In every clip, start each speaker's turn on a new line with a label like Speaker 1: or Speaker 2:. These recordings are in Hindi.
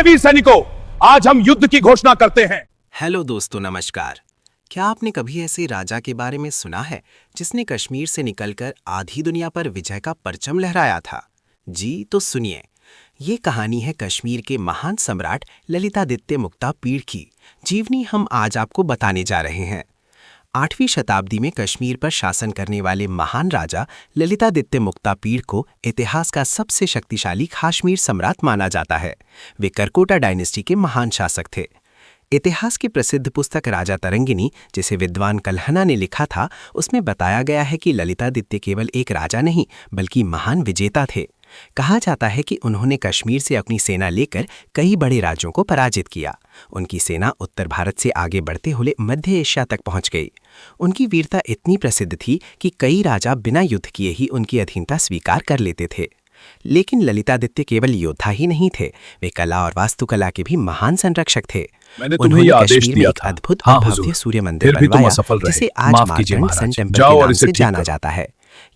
Speaker 1: मेरे वीर सैनिकों, आज हम युद्ध की घोषणा करते हैं।
Speaker 2: हेलो दोस्तों, नमस्कार। क्या आपने कभी ऐसे राजा के बारे में सुना है जिसने कश्मीर से निकलकर आधी दुनिया पर विजय का परचम लहराया था? जी तो सुनिए, ये कहानी है कश्मीर के महान सम्राट ललितादित्य मुक्तापीड़ की जीवनी हम आज आपको बताने जा रहे हैं। 8वीं शताब्दी में कश्मीर पर शासन करने वाले महान राजा ललितादित्य मुक्तापीड़ को इतिहास का सबसे शक्तिशाली काश्मीर सम्राट माना जाता है। वे करकोटा डायनेस्टी के महान शासक थे। इतिहास की प्रसिद्ध पुस्तक राजा तरंगिनी, जिसे विद्वान कल्हना ने लिखा था, उसमें बताया गया है कि ललितादित्य केवल एक राजा नहीं बल्कि महान विजेता थे। कहा जाता है कि उन्होंने कश्मीर से अपनी सेना लेकर कई बड़े राज्यों को पराजित किया। उनकी सेना उत्तर भारत से आगे बढ़ते हुए मध्य एशिया तक पहुंच गई। उनकी वीरता इतनी प्रसिद्ध थी कि कई राजा बिना युद्ध किए ही उनकी अधीनता स्वीकार कर लेते थे। लेकिन ललितादित्य केवल योद्धा ही नहीं थे, वे कला और वास्तुकला के भी महान संरक्षक थे।
Speaker 1: मैंने तुम्हें यह आदेश
Speaker 2: कश्मीर में
Speaker 1: दिया
Speaker 2: एक
Speaker 1: था।
Speaker 2: अद्भुत
Speaker 1: हाँ,
Speaker 2: और भव्य
Speaker 1: हुजूर,
Speaker 2: सूर्य मंदिर
Speaker 1: फिर भी तुम
Speaker 2: बनवाया,
Speaker 1: असफल रहे।
Speaker 2: जिसे आज
Speaker 1: माफ कीजिए
Speaker 2: मार्तंड
Speaker 1: महाराज।
Speaker 2: सन टेम्पल
Speaker 1: जाओ
Speaker 2: के
Speaker 1: और
Speaker 2: नाम
Speaker 1: इसे
Speaker 2: से
Speaker 1: ठीक
Speaker 2: जाना
Speaker 1: करो।
Speaker 2: जाता है।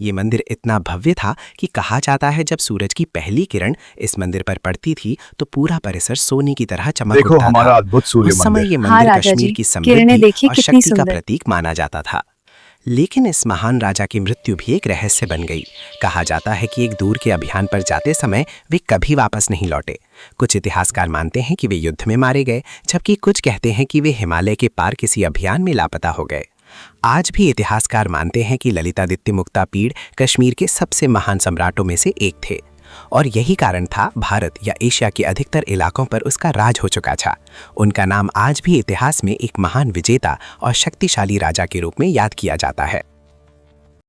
Speaker 2: ये मंदिर इतना भव्य था कि कहा जाता है जब सूरज की पहली किरण इस मंदिर पर पड़ती थी तो पूरा परिसर सोने की तरह चमक
Speaker 1: देखो
Speaker 2: उठता
Speaker 1: हमारा
Speaker 2: था।
Speaker 1: अद्भुत सूर्य
Speaker 2: उस समय ये
Speaker 1: मंदिर।
Speaker 2: मंदिर
Speaker 3: राजा
Speaker 2: कश्मीर
Speaker 3: जी,
Speaker 2: की
Speaker 3: किरणें
Speaker 2: समृद्धि
Speaker 3: देखिए
Speaker 2: और
Speaker 3: कितनी
Speaker 2: शक्ति का
Speaker 3: सुंदर।
Speaker 2: प्रतीक माना जाता था। लेकिन इस महान राजा की मृत्यु भी एक रहस्य बन गई। कहा जाता है कि एक दूर के अभियान पर जाते समय वे कभी वापस नहीं लौटे। कुछ इतिहासकार मानते हैं कि वे युद्ध में मारे गए, जबकि कुछ कहते हैं कि वे हिमालय के पार किसी अभियान में लापता हो गए। आज भी इतिहासकार मानते हैं कि ललितादित्य मुक्तापीड़ कश्मीर के सबसे महान सम्राटों में से एक थे, और यही कारण था भारत या एशिया के अधिकतर इलाकों पर उसका राज हो चुका था। उनका नाम आज भी इतिहास में एक महान विजेता और शक्तिशाली राजा के रूप में याद किया जाता है।